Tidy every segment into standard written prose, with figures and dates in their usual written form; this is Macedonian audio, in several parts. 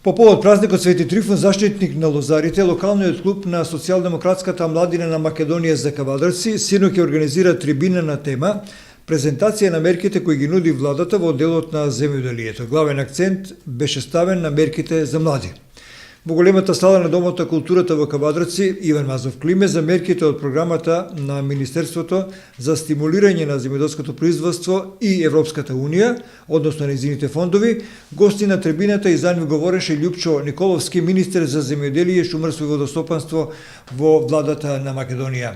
По повод празникот Свети Трифун, заштитник на лозарите, локалниот клуб на социјалдемократската младина на Македонија за кавадарци синоќ ќе организира трибина на тема презентација на мерките кои ги нуди владата во делот на земјоделието. Главен акцент беше ставен на мерките за млади. Во големата сала на Домот на културата во Кавадарци, Иван Мазов климе за мерките од програмата на Министерството за стимулирање на земјоделското производство и Европската Унија, односно нејзините фондови. Гости на трибината и за нив говореше Љупчо Николовски, министер за земјоделие, шумарство и водостопанство во владата на Македонија.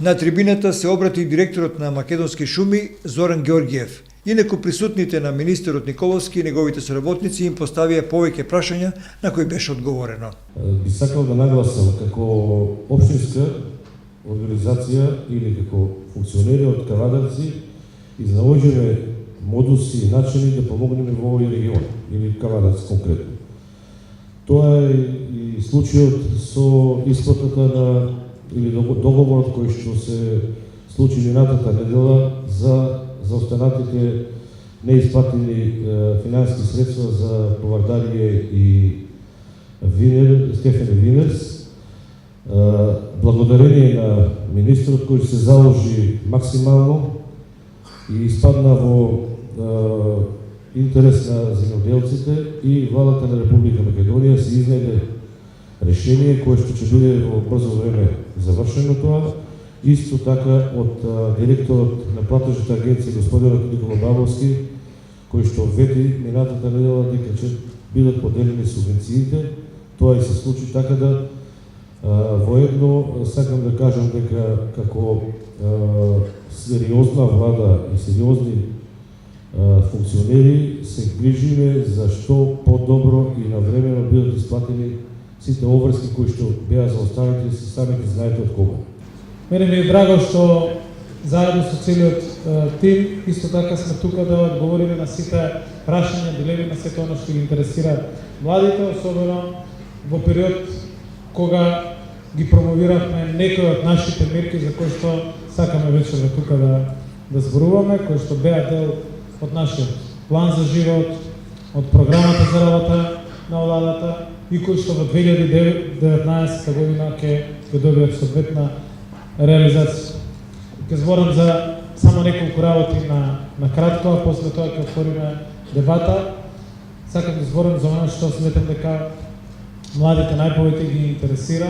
На трибината се обрати директорот на Македонски шуми Зоран Ѓорѓиев. Инаку присутните на министерот Николовски и неговите соработници им поставија повеќе прашања на кои беше одговорено. Би сакал да нагласам како општинска организација или како функционери од Кавадарци изнаоѓаме модуси и начини да помогнеме во овој регион или Кавадарци конкретно. Тоа е и случајот со исплатата на или договорот кој што се случи минатата недела за останатите неисплатени финансиски средства за Повардарие и Стефан Винерс. Благодарение на министрот кој се заложи максимално и испадна во интерес на земјоделците и владата на Република Македонија се изнајде решение кое што ќе биде во брзо време завршено тоа. Исто така од директорот на платежната агенција господинот Никола Бабовски, кој што вети минатата недела дека ќе бидат поделени субвенциите. Тоа и се случи, така да воедно сакам да кажам дека како сериозна влада и сериозни функционери се грижиме за што подобро и навремено бидат исплатени сите обврски кои што беа заоставени, се самите знаете од кога. Мене ми е драго што заедно со целиот тим исто така сме тука да одговориме на сите прашања, дилеми, на сето оно што ги интересира младите, особено во период кога ги промовиравме некои од нашите мерки за кои што сакаме вечер тука да зборуваме, кои што беа дел од нашиот план за живот, од програмата за работа на владата и кои што во 2019 година ќе добијат соодветна реализација. Ќе зборам за само неколку работи на кратко, а после тоа ќе отвориме дебата. Сакам да зборам за оно што сметам дека младите најповеќе ги интересира,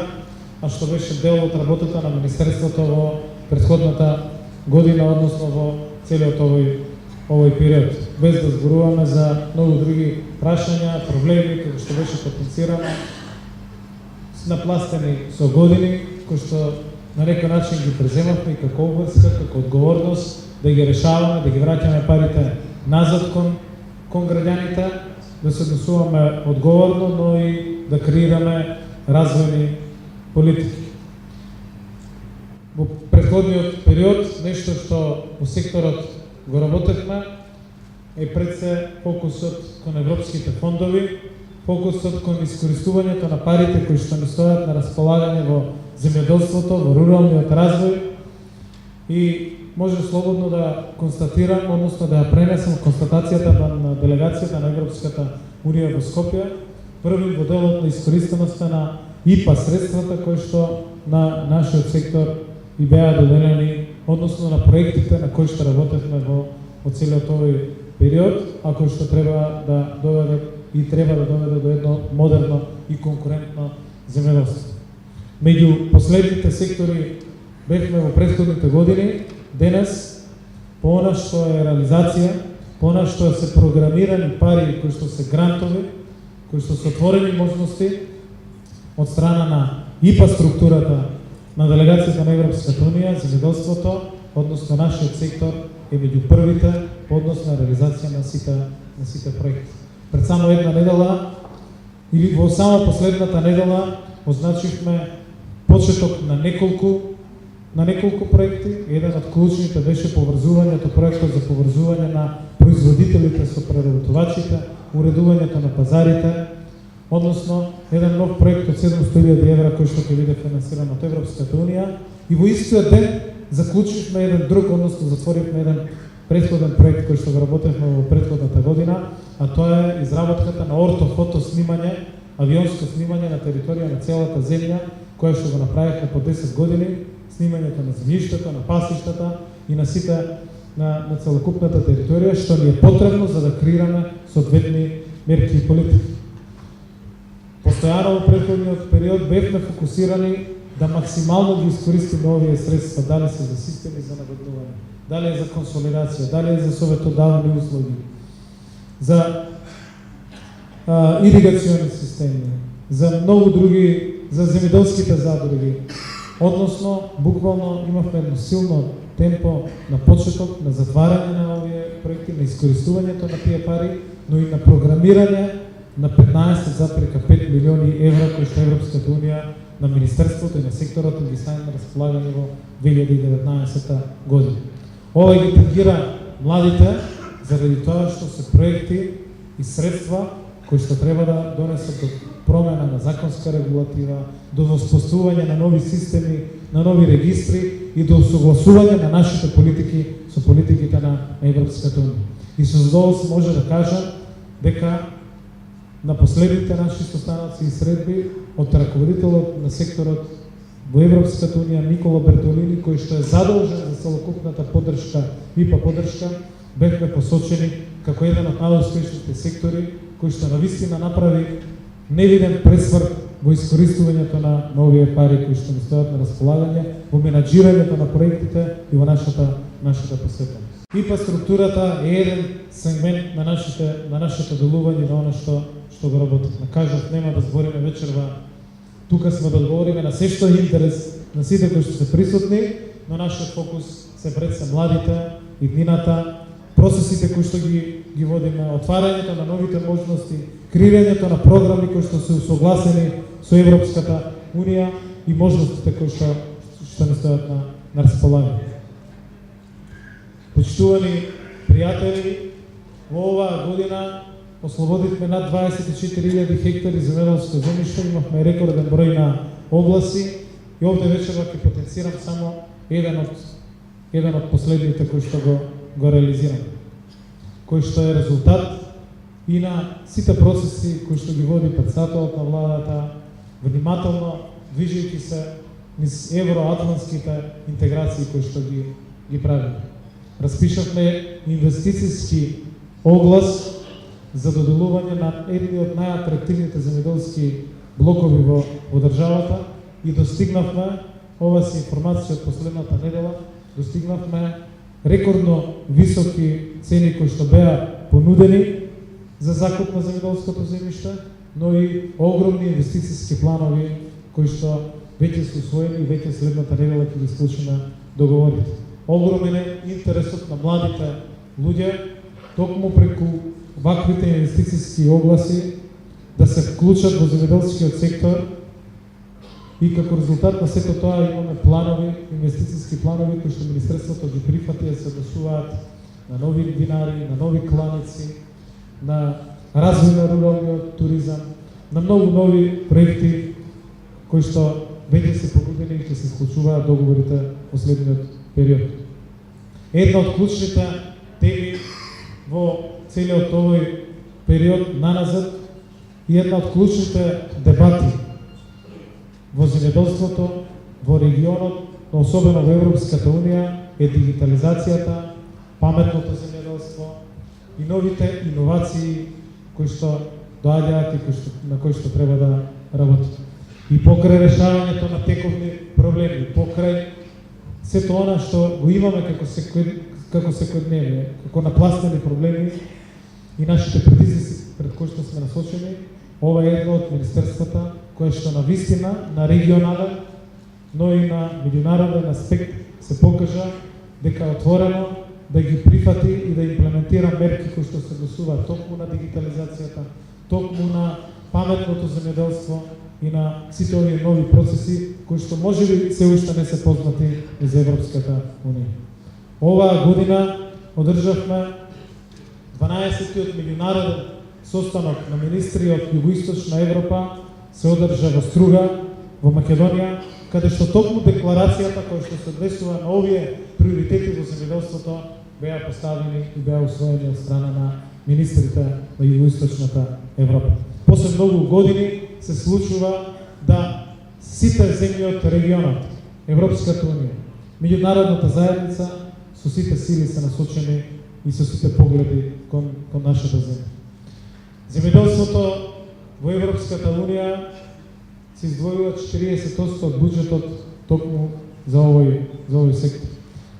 а што беше дел од работата на Министерството во претходната година, односно во целиот овој период. Без да зборуваме за многу други прашања, проблеми, како што беше потенцирано, напластени со години, кои што на некој начин ги преземавме и како обврска, како одговорност да ги решаваме, да ги враќаме парите назад кон граѓаните, да се однесуваме одговорно, но и да креираме развојни политики. Во претходниот период, нешто што во секторот го работевме, е пред се фокусот кон европските фондови, фокусот кон искористувањето на парите кои што ни стојат на располагање во земјоделството, во руралниот развој, и може слободно да констатирам, односно да ја пренесам констатацијата на делегацијата на Европската Унија во Скопје, први во делот на искориsteноста на ИПА средствата кои што на нашиот сектор и беа доделени, односно на проектите на кои што работевме во целиот овој период, а кои што треба да доведат и треба да доведе до едно модерно и конкурентно земјоделство. Меѓу последните сектори бевме во претходните години, денес по она што е реализација, по она што се програмирани пари кои што се грантови, кои што се отворени можности од страна на ИПА структурата на делегацијата на Европската Унија, земјоделството, односно нашиот сектор е меѓу првите по однос на реализација на сите проекти. Пред само една недела или во само последната недела означивме почеток на неколку проекти. Еден од клучните беше поврзувањето, проектот за поврзување на производителите со преработувачите, уредувањето на пазарите, односно еден нов проект од 700.000 евра кој што ќе биде финансиран од Европската Унија, и во истиот ден заклучивме еден друг, односно затворивме еден претходен проект кој што го работевме во претходната година, а тоа е изработката на ортофото снимање, авионско снимање на територија на целата земја, која што го направихме по 10 години, снимањето на земјиштето, на пасиштата и на сите на целокупната територија, што ни е потребно за да креираме соодветни мерки и политики. Постојано во претходниот период бевме фокусирани да максимално ги искористиме овие средства, дали се за системи за наводнување, дали е за консолидација, дали е за советодавни услуги, за иригациони системи, за многу други, за земјоделските задруги. Односно, буквално имавме едно силно темпо на почеток, на затварање на овие проекти, на искористувањето на тие пари, но и на програмирање на 15,5 милиони евра кои што Европската унија на Министерството и на секторот ги стави на располагање во 2019 година. Ова ги тангира младите заради тоа што се проекти и средства кои што треба да донесат до промена на законска регулатива, до воспоставување на нови системи, на нови регистри и до согласување на нашите политики со политиките на Европската унија. И со задоволство може да кажам дека на последните наши состаноци и средби од раководителот на секторот во Европската унија Никола Бертолини, кој што е задолжен за целокупната поддршка, ИПА поддршка, бевме посочени како еден од најуспешните сектори кој што навистина направи невиден пресврт во искористувањето на овие пари кои што ни стојат на располагање, во менаџирањето на проектите и во нашата посветеност. ИПА структурата е еден сегмент на нашето делување, на она што го работиме. Кажав, нема да збориме вечерва, тука сме да одговориме на се што е интерес на сите кои што се присутни, но нашиот фокус се пред се младите, иднината, процесите кои што ги водиме, отварањето на новите можности, креирањето на програми кои што се усогласени со Европската унија и можностите кои што ни стојат на располагање. Почитувани пријатели, во оваа година ослободивме над 24.000 хектари земјоделско земјиште, имавме рекорден број на области и овде вечерва ќе потенцирам само еден од последните кои што го реализираме, кој што е резултат и на сите процеси кои што ги води председателот на владата, внимателно движејќи се низ евроатлантските интеграции кои што ги правиме. Распишавме инвестицијски оглас за доделување на едни од најатрактивните земјоделски блокови во државата и достигнавме, ова се информација од последната недела, достигнавме рекордно високи цени кои што беа понудени за закуп на земјоделското земјиште, но и огромни инвестицијски планови кои што веќе се усвоени и веќе следната недела ќе ги склучиме договорите. Огромен е интересот на младите луѓе токму преку ваквите инвестицијски огласи да се вклучат во земјоделскиот сектор и како резултат на сето тоа имаме планови, инвестицијски планови кои што Министерството ги прифати да се однесуваат на нови винари, на нови кланици, на развој на руралниот туризам, на многу нови проекти кои што веќе се понудени и ќе се склучуваат договорите во следниот период. Една од клучните теми во целиот овој период наназад и една од клучните дебати во земјоделството, во регионот, особено во Европската унија, е дигитализацијата, паметното земјоделство и новите иновации кои што доаѓаат и на кои што треба да работат. И покрај решавањето на тековни проблеми, покрај сето она што го имаме како секојдневие, како напластени проблеми и нашите предизвици пред кои што сме насочени, ова е едно од министерствата кое што на вистина, на регионален, но и на меѓународен аспект се покажа дека е отворено да ги прифати и да имплементира мерки кои што се однесуваат токму на дигитализацијата, токму на паметното земјоделство и на сите овие нови процеси кои што можеби се уште не се познати за Европската унија. Оваа година одржавме 12-тиот меѓународен состанок на министри од Југоисточна Европа, се одржа во Струга, во Македонија, каде што токму декларацијата која што се однесува на овие приоритети во земјоделството беа поставени и беа усвоени од страна на министрите на Југоисточната Европа. После многу години се случува да сите земји од регионот, Европската унија, меѓународната заедница со сите сили се насочени и со сите погледи кон нашата земја. Земјоделството во Европската унија се издвојува 40% од буџетот токму за овој сектор.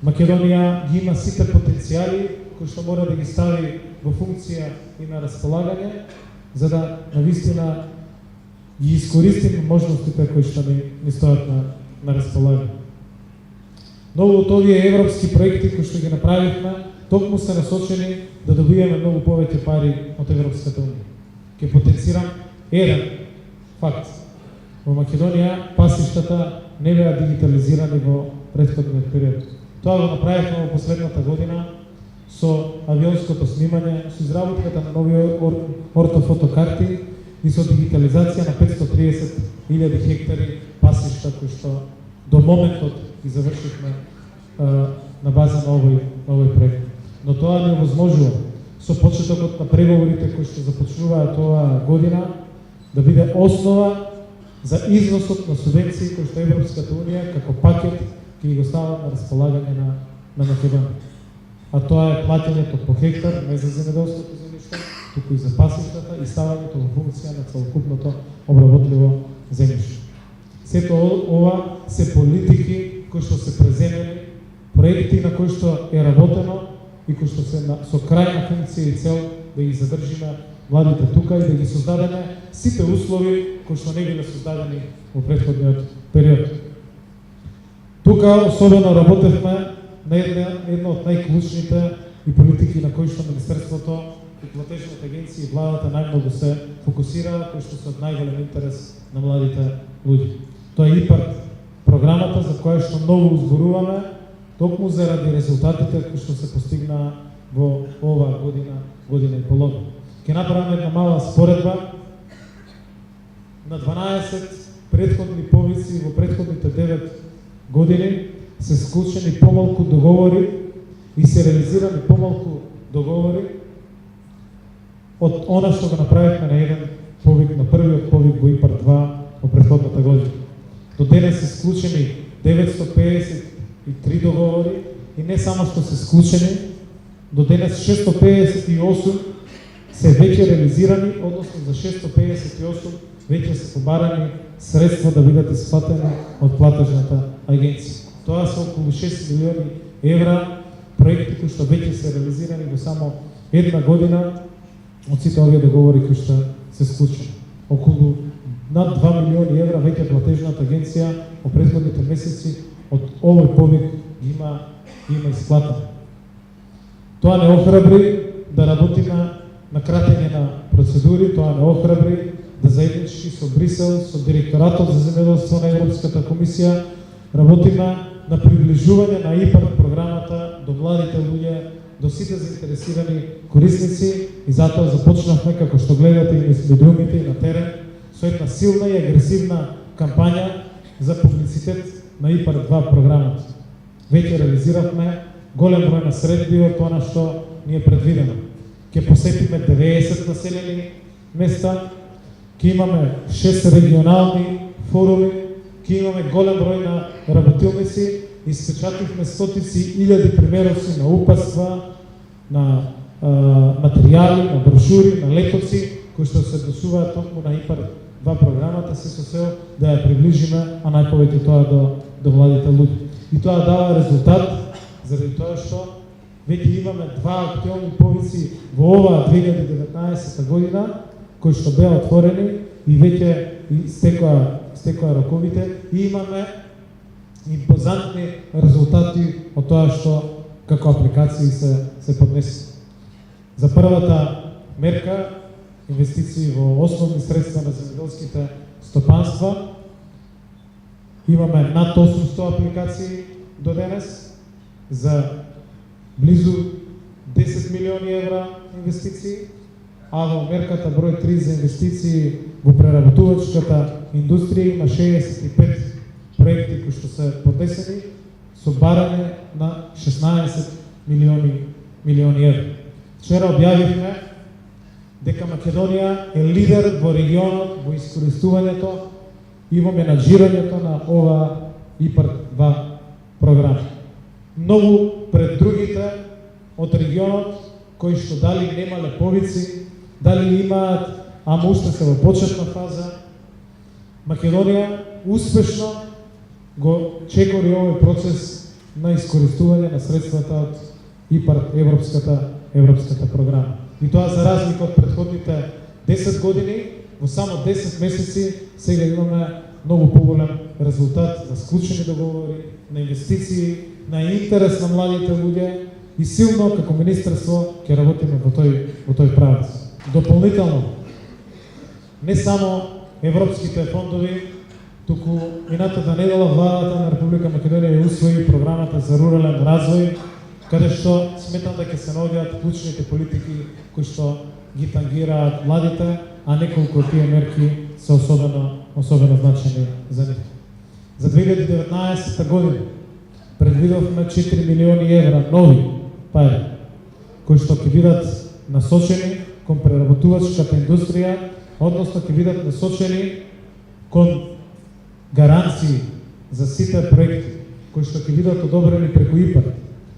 Македонија ги има сите потенцијали кои што мора да ги стави во функција и на располагање, за да навистина ги искористиме можностите кои што ни стојат на располагање. Многу од овие европски проекти кои што ги направивме, токму се насочени да добиеме многу повеќе пари од Европската унија. Ќе потенцирам еден факт. Во Македонија пасиштата не беа дигитализирани во претходниот период. Тоа го направивме во последната година со авионското снимање, со изработката на нови ортофотокарти и со дигитализација на 530.000 хектари пасишта кои што до моментот ги завршивме на база на овој проект. Но тоа не овозможува со почетокот на преговорите кои што започнуваат оваа година да биде основа за износот на субвенции кои што Европската унија како пакет ќе го става на располагање на Македонија. А тоа е плаќањето по хектар не за земјоделското земјиште, туку и за пасиштата и ставањето во функција на целокупното обработливо земјиште. Сето ова се политики кои што се преземени, проекти на кои што е работено и кои што се со крајна функција и цел да ги задржиме младите тука и да ги создадеме сите услови кои што не биле создадени во претходниот период. Тука особено работевме на една од најклучните и политики на кои што Министерството и платежните агенции и владата најмногу се фокусира, кои што се од најголем интерес на младите луѓе. Тоа е ИПАРД програмата за која што многу зборуваме, токму заради резултатите кои што се постигнаа во оваа година и половина. Ќе направиме една мала споредба на 12 претходни повици во претходните 9 години се склучени помалку договори и се реализирани помалку договори од она што го направивме на еден повик, на првиот повик во ИПАРД 2 во претходната година. До денес се склучени 953 договори и не само што се склучени, до денес 658 се веќе реализирани, односно за 658 веќе се побарани средства да бидат исплатени од платежната агенција. Тоа се околу 6 милиони евра проекти кои што веќе се реализирани во само една година од сите овие договори кои што се склучени. Околу над 2 милиони евра веќе платежната агенција во претходните месеци од овој повик ги има исплатено. Тоа не охрабри да работиме на кратење на процедури, тоа не охрабри да заеднички со Брисел, со директоратот за земјоделство на Европската комисија работиме на приближување на ИПАРД програмата до младите луѓе, до сите заинтересирани корисници и затоа започнавме, како што гледате и низ медиумите и на терен, со една силна и агресивна кампања за публицитет на ИПАРД 2 програмата. Веќе реализиравме голем број на средби од тоа што ни е предвидено. Ќе посетиме 90 населени места, ќе имаме 6 регионални форуми, ќе имаме голем број на работилници, испечативме стотици илјади примероци на упатства, на материјали, на брошури, на летоци, кои што се однесуваат токму на ИПАРД 2 програмата, се со цел да ја приближиме, а најповеќе тоа до младите луѓе. И тоа дава резултат, заради тоа што веќе имаме 2 актуелни повици во оваа 2019 година, кои што беа отворени и веќе стекоа роковите и имаме импозантни резултати од тоа што како апликации се поднеси. За првата мерка, инвестиции во основни средства на земјоделските стопанства, имаме над 800 апликации до денес за близу 10 милиони евра инвестиции, а во мерката број 3 за инвестиции во преработувачката индустрија има 65 проекти кои што се поднесени со барање на 16 милиони евра. Вчера објавивме дека Македонија е лидер во регионот во искористувањето и во менаџирањето на ова ИПАР-2 програма. Многу пред другите од регионот кои што дали немале повици, дали имаат, ама уште се во почетна фаза, Македонија успешно го чекори овој процес на искористување на средствата од ИПАР, европската програма. И тоа за разлика од претходните 10 години, во само 10 месеци сега имаме многу поголем резултат за склучени договори, на инвестиции, на интерес на младите луѓе и силно како министерство ќе работиме во тој правец. Дополнително, не само европските фондови, туку минатата недела владата на Република Македонија ја усвои програмата за рурален развој, каде што сметам дека се наоѓаат клучните политики кои што ги тангираат младите, а неколку од тие мерки се особено значени за нив. За 2019 година предвидовме 4 милиони евра нови пари, кои што ќе бидат насочени кон преработувачката индустрија, односно ќе бидат насочени кон гаранции за сите проекти кои што ќе бидат одобрени преку ИПАР,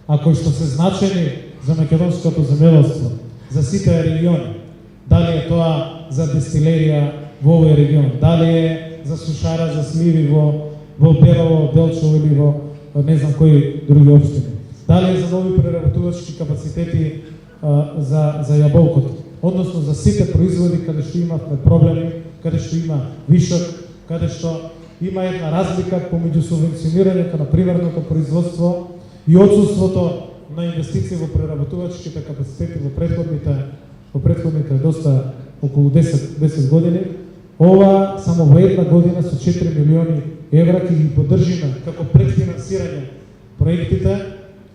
а кои што се значени за македонското земјоделство, за сите региони. Дали е тоа за дестилерија во овој регион, дали е за сушара за сливи во Белово, Делчево или во не знам кои други општини. Дали е за нови преработувачки капацитети за јаболкото, односно за сите производи каде што имавме проблеми, каде што има вишок, каде што има една разлика помеѓу субвенционирањето на примерното производство и отсутството на инвестиции во преработувачките капацитети во претходните доста околу 10 години. Ова само во една година со 4 милиони евра ќе ги поддржиме како предфинансирање проектите,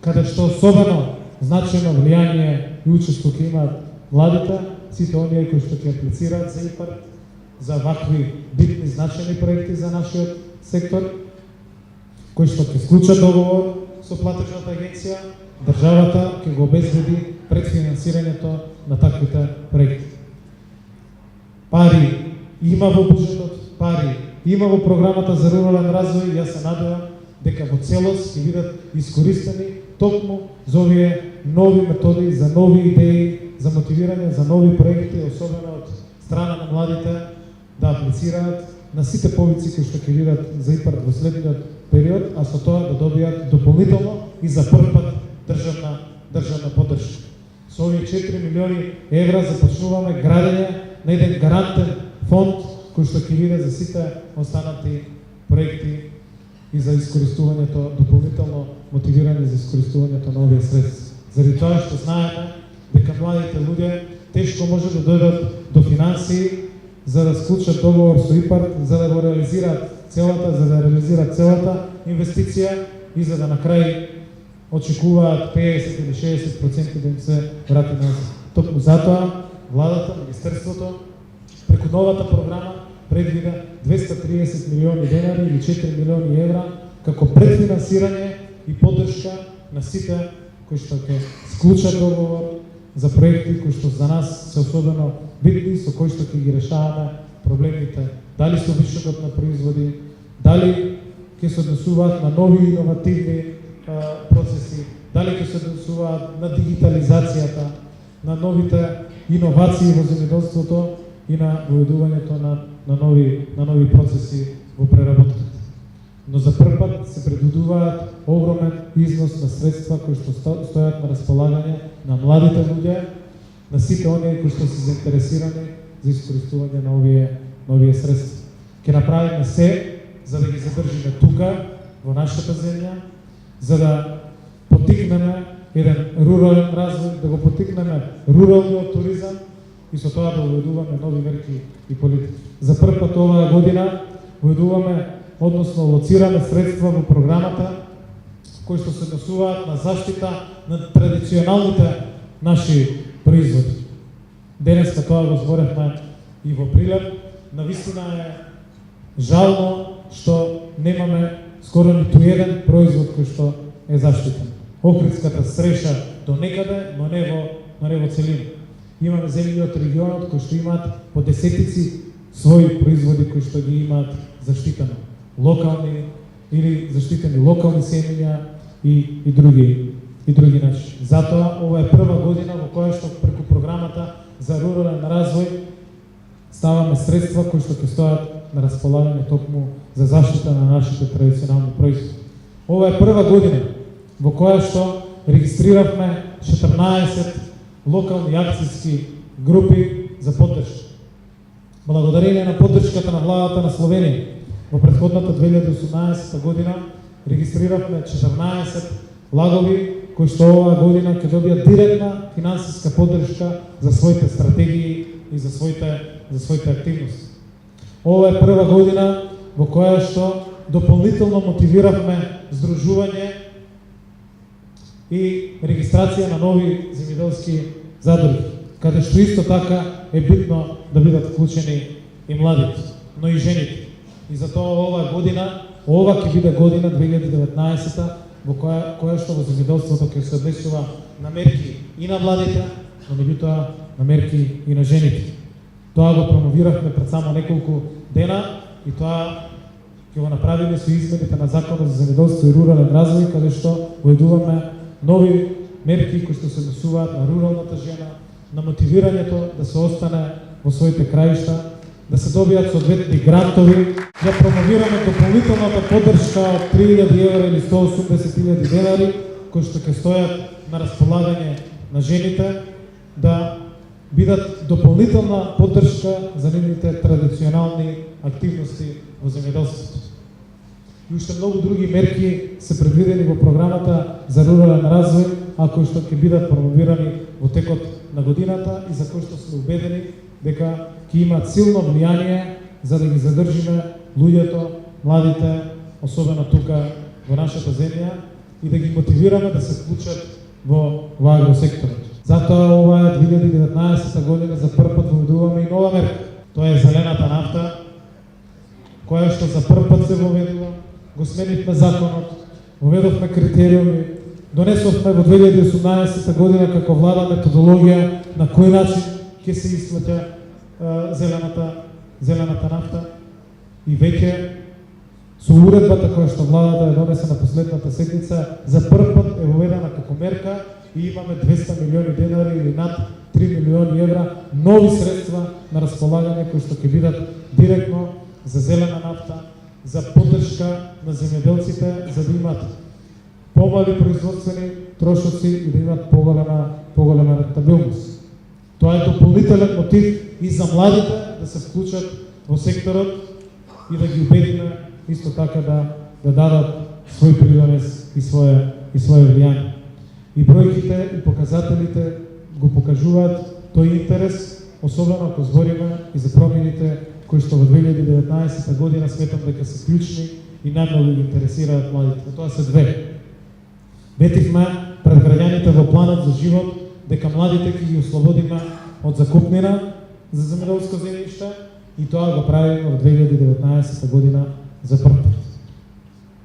каде што особено значено влијание и учество ќе имаат младите, сите оние кои што ќе аплицираат за ИПАР, за вакви битни значени проекти за нашиот сектор, кои што ќе склучат договор со платежната агенција, државата ќе го обезбеди предфинансирањето на таквите проекти. Пари има во буџетот, пари има во програмата за рурален развој и јас се надевам дека во целост ќе бидат искористени токму за овие нови методи, за нови идеи, за мотивирање, за нови проекти, особено од страна на младите, да аплицираат на сите повици кои што ќе бидат за ИПАР во следниот период, а со тоа да добијат дополнително и за прв пат државна поддршка. Со овие 4 милиони евра започнуваме градење на еден гарантен фонд кој што ќе биде за сите останати проекти и за искористувањето, дополнително мотивирање за искористувањето на овие средства. Заради тоа што знаеме дека младите луѓе тешко може да дојдат до финансии за да склучат договор со ИПАР, за да го реализираат целата инвестиција и за да на крај очекуваат 50 или 60% да им се врати назад. Токму затоа владата, министерството преку новата програма предвида 230 милиони денари или 4 милиони евра како предфинансирање и поддршка на сите кои што ќе склучат договор за проекти кои што за нас се особено битни, со кои што ќе ги решаваме проблемите, дали со вишокот на производи, дали ќе се однесуваат на нови иновативни процеси, дали ќе се однесуваат на дигитализацијата, на новите иновации во земјоделството и на воведувањето на нови процеси во преработката. Но за прв пат се предвидуваат огромен износ на средства кои што стојат на располагање на младите луѓе, на сите оние кои што се заинтересирани за искористување на овие средства. Ќе направиме се за да ги задржиме тука во нашата земја, за да поттикнеме еден рурален развој, да го поттикнеме руралниот туризам и со тоа да уведуваме нови мерки и политики. За прв пат оваа година уведуваме, односно лоцираме средства во програмата кои што се однесуваат на заштита на традиционалните наши производи. Денеска тоа го зборевме и во Прилеп. Навистина е жално што немаме скоро ниту еден производ кој што е заштитен. Охридската среша до некаде, но не во целина. Имаме земји од регионот кои што имаат по десетици своји производи кои што ги имаат заштитено. Локални или заштитени локални семења и други начини. Затоа ова е прва година во која што преку програмата за рурален развој ставаме средства кои што ќе стојат на располагање токму за заштита на нашите традиционални производи. Ова е прва година во која што регистриравме 14 локални акцијски групи за поддршка. Благодарение на поддршката на владата на Словенија, во претходната 2018 година регистриравме 14 лагови кои што оваа година ќе добијат директна финансиска поддршка за своите стратегии и за своите активности. Ова е прва година во која што дополнително мотивиравме здружување и регистрација на нови земјоделски задруги, каде што исто така е битно да бидат вклучени и младите, но и жените. И затоа ова ќе биде година 2019 во која што во земјоделството ќе се однесува на мерки и на младите, но меѓутоа на мерки и на жените. Тоа го промовиравме пред само неколку дена и тоа ќе го направиме со измените на Законот за земјоделство и рурален развој, каде што уедуваме нови мерки кои што се однесуваат на руралната жена, на мотивирањето да се остане во своите краишта, да се добијат соодветни грантови, да промовираме дополнителната поддршка од 3000 евра или 180.000 денари, кои што ќе стојат на располагање на жените, да бидат дополнителна поддршка за нивните традиционални активности во земјоделството. И уште многу други мерки се предвидени во програмата за рурален развој, а кои што ќе бидат промовирани во текот на годината и за кои што сме убедени дека ќе имаат силно влијание за да ги задржиме луѓето, младите, особено тука во нашата земја, и да ги мотивираме да се вклучат во агросекторот. Затоа ова е 2019 година за прв пат воведуваме и нова мерка. Тоа е зелената нафта, која што за прв пат се воведува. Го сменивме законот, воведовме критериуми, донесовме во 2018 година како влада методологија на кој начин ќе се исплаќа зелената нафта и веќе со уредбата која што владата е донесе на последната седница за прв пат е воведена како мерка и имаме 200 милиони денари или над 3 милиони евра нови средства на располагање кои што ќе бидат директно за зелена нафта, за поддршка на земјоделците, за да имат помали производствени трошоци и да имат поголема рентабилност. Тоа е дополнителен мотив и за младите да се вклучат во секторот и да ги убедиме исто така да дадат свој придонес и свое влијание. И бројките и показателите го покажуваат тој интерес, особено ако збориме и за промените кои што во 2019 година сметам дека се клучни и најмногу ги интересираат младите. Тоа се две. Ветивме пред граѓаните во планот за живот дека младите ќе ги ослободиме од закупнина за земјоделско земјиште и тоа го правиме во 2019 година за прв пат.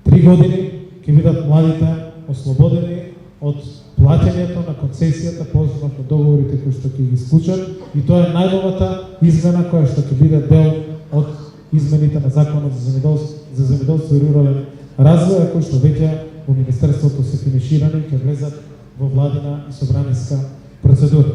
3 години ќе бидат младите ослободени од плаќањето на концесијата по основа на договорите кои што ќе ги склучат и тоа е најновата измена која што ќе биде дел од измените на Законот за земјоделство и рурален развој, кои што веќе во Министерството се финиширани и ќе влезат во владина и собраниска процедура.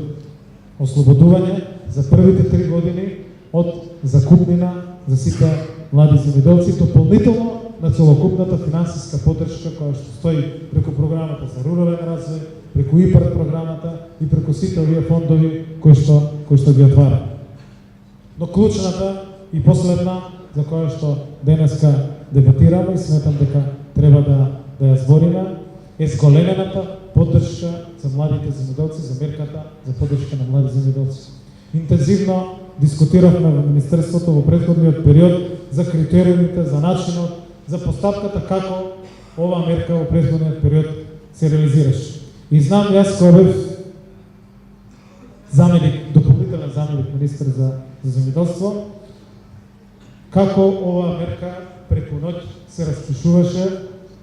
Ослободување за првите 3 години од закупнина за сите млади земјоделци, дополнително на целокупната финансиска поддршка која што стои преку програмата за рурален развој, преку ИПАРД програмата и преку сите овие фондови кои што ги отвара. Но клучната и последна за која што денеска дебатираме и сметам дека треба да ја збориме е зголемената поддршка за младите земјоделци, за мерката за поддршка на млади земјоделци. Интензивно дискутиравме во Министерството во претходниот период за критериумите, за начинот, за постапката како оваа мерка во претходниот период се реализираше. И знам јас кој бев дополнителен заменик министер за земјоделство, како оваа мерка преку ноќ се распишуваше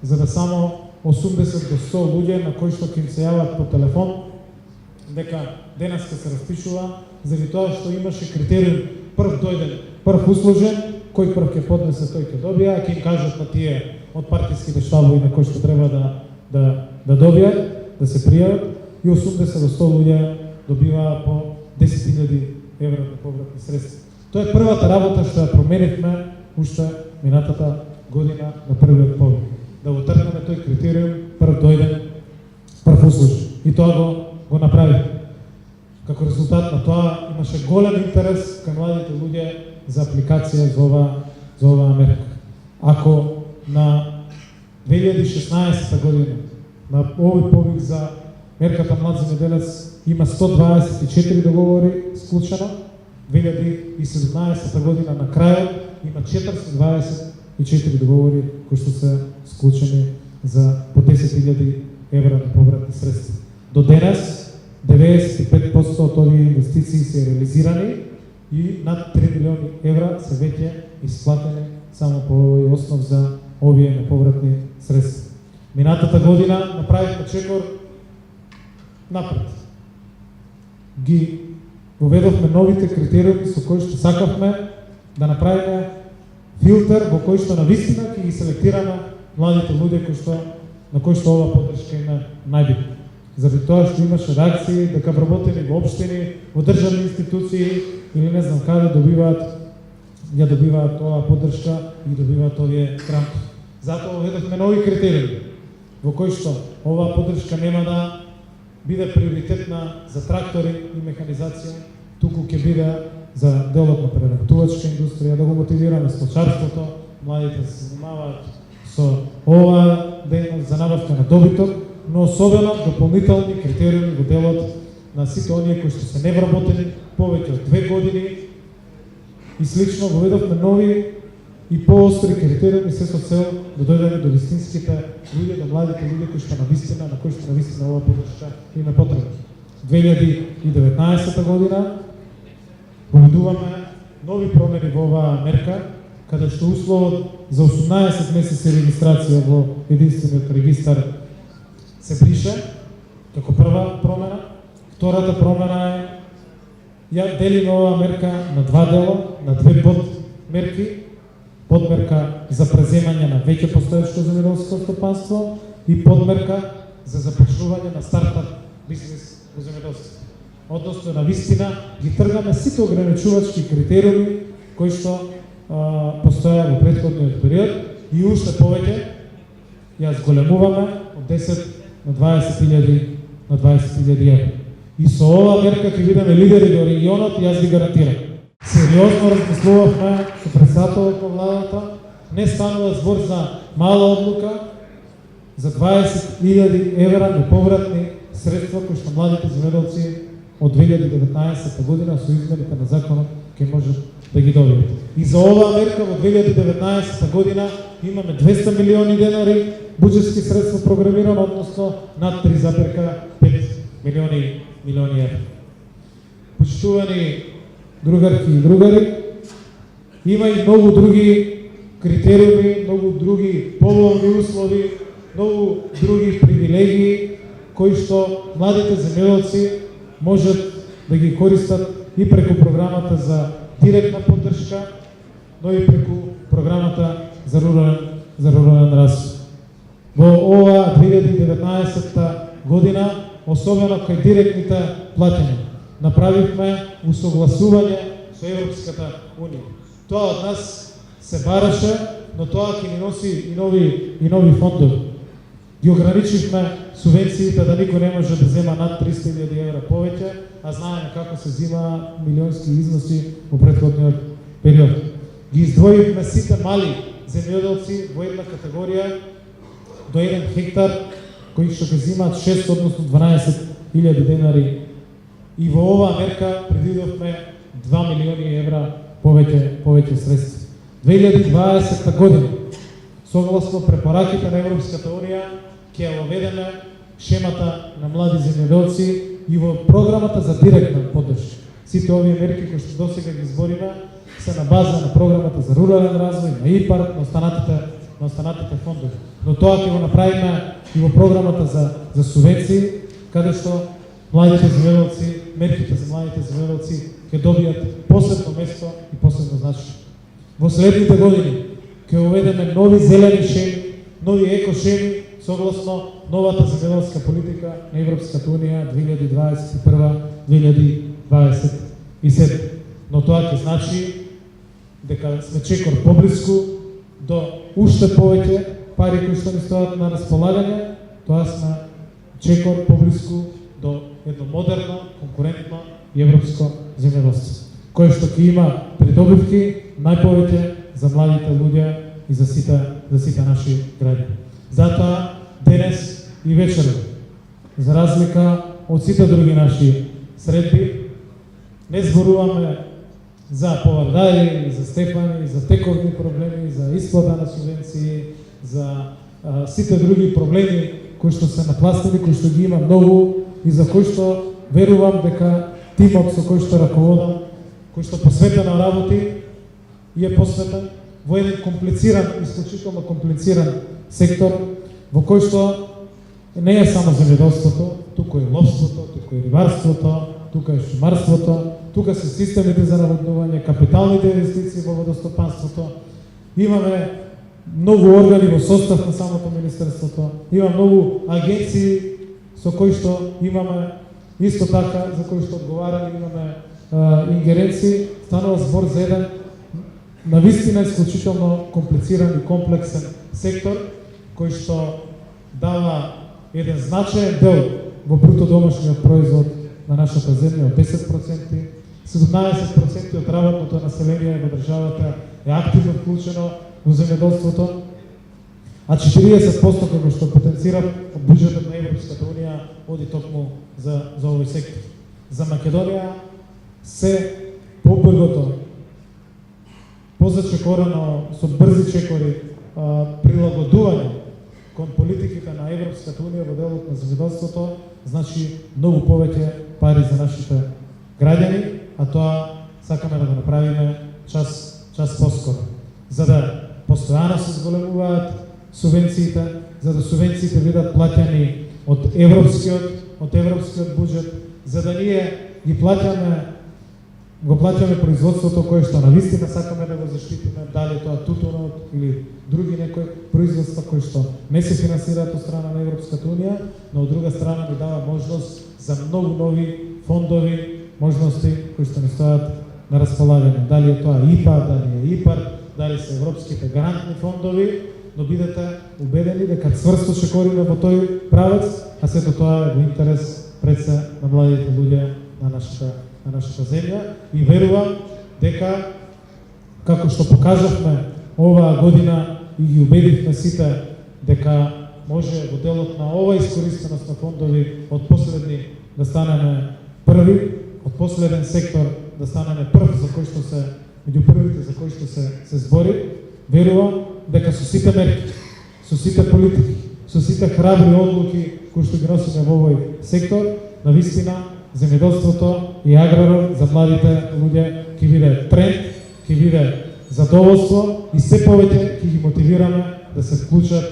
за да само 80 до 100 луѓе на кои што ќе им се јават по телефон дека денеска се распишува, заради тоа што имаше критериум прв дојден, прв услужен, кој прв ќе поднесе тој ќе добија, ќе им кажат на тие од партиските штабови на кои што треба да добијат, да се пријават и 80 до 100 луѓе добиваа по 10.000 евра на повратни средства. Тоа е првата работа што ја променивме уште минатата година на првиот повик. Да го тргнеме тој критериум прв дојден, прв услужен. И тоа го направи. Како резултат на тоа имаше голем интерес кај младите луѓе за апликација за оваа мерка. Ако на 2016 година на овој повик за мерката Млад земјоделец има 124 договори склучено, 2017 година на крајот има 424 договори кои што се склучени за по 10.000 евра на повратни средства. До денес 95% од овие инвестиции се реализирани и над 3 милиони евра се веќе исплатени само по овој основ за овие неповратни средства. Минатата година направивме чекор напред. Ги воведовме новите критериуми со кои што сакавме да направиме филтер во кој што навистина ќе ги селектираме младите луѓе на кои што ова поддршка им е најбитна. Заради тоа што имаше реакции дека вработени во општини, во државни институции или не знам каде добиваат оваа поддршка и добиваат овие гранти. Затоа воведовме нови критериуми во кои што оваа поддршка нема да биде приоритетна за трактори и механизација, туку ќе биде за делот на преработувачка индустрија, да го мотивираме сточарството, младите да се занимаваат со оваа дејност за набавка на добиток, но особено дополнителни критериуми во делот на сите оние кои што се невработени повеќе од 2 години и слично воведовме нови и поостри критериуми се со цел да дојдеме до вистинските луѓе, до младите луѓе кои што на кои што навистина оваа поддршка им е потребна. 2019 година воведуваме нови промени во оваа мерка, каде што условот за 18 месеци регистрација во единствениот регистар се брише како прва промена. Втората промена е ја делиме оваа мерка на два дела, на две подмерки. Подмерка за преземање на веќе постојачко земјоделско стопанство и подмерка за започнување на стартап бизнес во земјоделството. Односно, на вистина ги тргаме сите ограничувачки критериуми кои што постоја во претходниот период и уште повеќе ја зголемуваме од 10 на 20.000 евра. И со оваа мерка ќе бидеме лидери во регионот и јас ви гарантирам. Сериозно размислувавме со председателот на владата, не станува збор за мала одлука, за 20.000 евра неповратни средства кои што младите земјоделци од 2019 година со измените на законот ќе можат да ги добијат. И за оваа мерка во 2019 година имаме 200 милиони денари буџетски средства програмирано, односно над 3,5 милиони евра. Почитувани другарки и другари, има и многу други критериуми, многу други поволни услови, многу други привилегии кои што младите земјоделци можат да ги користат и преку програмата за директна поддршка, но и преку програмата за рурален развој. Во оваа 2019 година, особено кај директните платења, направивме усогласување со Европската унија. Тоа од нас се бараше, но тоа ќе ни носи и нови фондови. Ги ограничивме субвенциите да никој не може да зема над 300.000 евра повеќе, а знаеме како се зема милионски износи во претходниот период. Ги издвоивме сите мали земјоделци во една категорија до 1 хектар, кои што ќе земаат 6, односно 12.000 денари. И во оваа мерка предвидовме 2 милиони евра повеќе средства. 2020 година, согласно препораките на Европската унија, ќе ја воведеме шемата на млади земјоделци и во програмата за директна поддршка. Сите овие мерки кои што досега ги збориме се на база на програмата за рурален развој, на ИПАР, на на останатите фондови. Но тоа ќе го направиме и во програмата за субвенции, каде што младите земјоделци, мерките за младите земјоделци ќе добијат посебно место и посебно значење. Во следните години ќе уведеме нови зелени шеми, нови еко шеми согласно новата земјоделска политика на Европската унија 2021-2027. Но тоа ќе значи дека сме чекор поблиску до уште повеќе пари кои што ни стојат на располагање, тоа сме чекор поблиску до едно модерно, конкурентно и европско земјоделство, кое што ќе има придобивки најповеќе за младите луѓе и за сите наши граѓани. Затоа денес и вечерва, за разлика од сите други наши средби, не зборуваме за повардари, за стефани, за тековни проблеми, за исплата на субвенции, за сите други проблеми кои што се напластени, кои што ги има многу и за кои што верувам дека тимот со кој што раководам, кој што посветено работи и е посветен во еден комплициран, исклучително комплициран сектор, во кој што не е само земјоделството, туку е ловството, туку е рибарството, тука е шумарството, тука се системите за наводнување, капиталните инвестиции во водостопанството. Имаме многу органи во состав на самото министерството, има многу агенции со кои што имаме исто така, за кои што одговараме, имаме ингеренции. Станува збор за еден навистина исклучително комплициран и комплексен сектор, кој што дава еден значаен дел во бруто домашниот производ на нашата земја од 10%, 17% од работното население во државата е активно вклучено во земјоделството, а 40% како што потенцирав од буџетот на Европската унија оди токму за овој сектор. За Македонија се побргото, позачекорено со брзи чекори прилагодување кон политиките на Европската унија во делот на земјоделството значи многу повеќе пари за нашите граѓани, а тоа сакаме да го направиме час поскоро. За да постојано се зголемуваат субвенциите, за да субвенциите бидат плаќани од европскиот буџет, за да ние ги плаќаме производството кое што навистина сакаме да го заштитиме, дали тоа тутунот или други некои производства кои што не се финансираат од страна на Европската унија, но од друга страна ни дава можност за многу нови фондови, можности кои што ни стојат на располагање. Дали е тоа ИПА, дали е ИПАР, дали се европските гарантни фондови, но бидете убедени дека цврсто чекориме во тој правец, а сето тоа е во интерес пред се на младите луѓе на нашата земја и верувам дека како што покажавме оваа година и ги убедивме сите дека може во делот на ова искористеност на фондови од последни да станеме први, од последен сектор да станеме прв за кој што се меѓу првите за кои што се збори, верувам дека со сите мерки, со сите политики, со сите храбри одлуки кои што ги носиме во овој сектор, навистина земјоделството и аграрот за младите луѓе ќе биде тренд, ќе биде задоволство и се повеќе ќе ги мотивираме да се вклучат,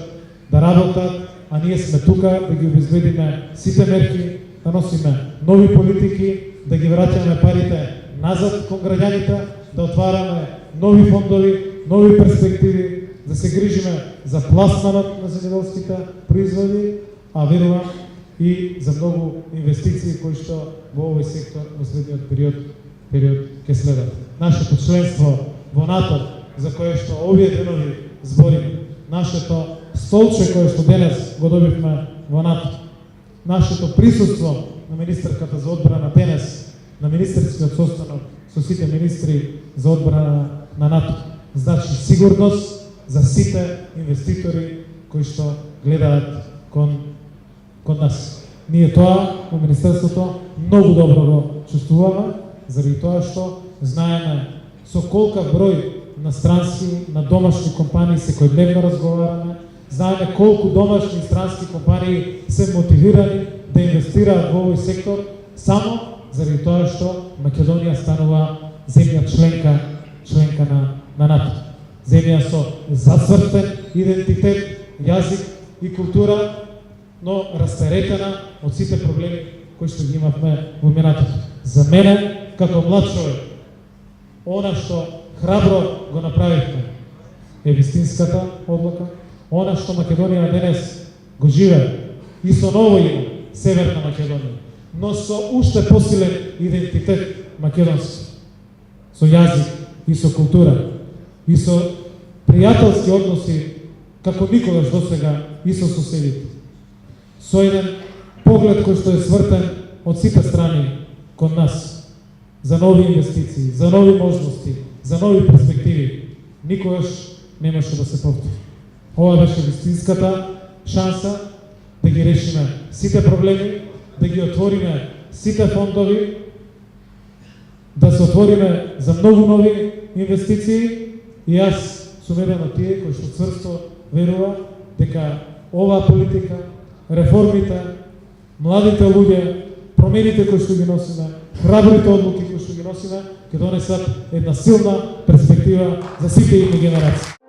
да работат, а ние сме тука да ги обезбедиме сите мерки, да носиме нови политики, да ги враќаме парите назад кон граѓаните, да отвараме нови фондови, нови перспективи, да се грижиме за пласманот на земјоделските производи, а верувам и за многу инвестиции кои што во овој сектор во следниот период ќе следат. Нашето членство во НАТО, за кое што овие денови збориме, нашето столче кое што денес го добивме во НАТО, нашето присуство на министерката за одбрана денес, на министерскиот состанок со сите министри за одбрана на НАТО, значи сигурност за сите инвеститори кои што гледаат кон нас. Ние тоа во Министерството многу добро го чувствуваме, заради тоа што знаеме со колка број на странски, на домашни компании секојдневно разговараме, знаеме колку домашни и странски компании се мотивирани да инвестираат во овој сектор само заради тоа што Македонија станува земја членка на НАТО. Земја со зацвртен идентитет, јазик и култура, но растеретена од сите проблеми кои што ги имавме во минатото. За мене, како млад човек, она што храбро го направивме е вистинската одлука, она што Македонија денес го живее и со ново име, Северна Македонија, но со уште посилен идентитет македонски, со јазик и со култура и со пријателски односи како никогаш досега и со соседите. Со еден поглед кој што е свртен од сите страни кон нас за нови инвестиции, за нови можности, за нови перспективи, никогаш немаше да се повтори. Ова беше вистинската шанса да ги решиме сите проблеми, да ги отвориме сите фондови, да се отвориме за многу нови инвестиции и јас сум еден од тие кои што цврсто верува дека оваа политика, реформите, младите луѓе, промените кои што ги носиме, храбрите одлуки кои што ги носиме, ќе донесат една силна перспектива за сите идни генерации.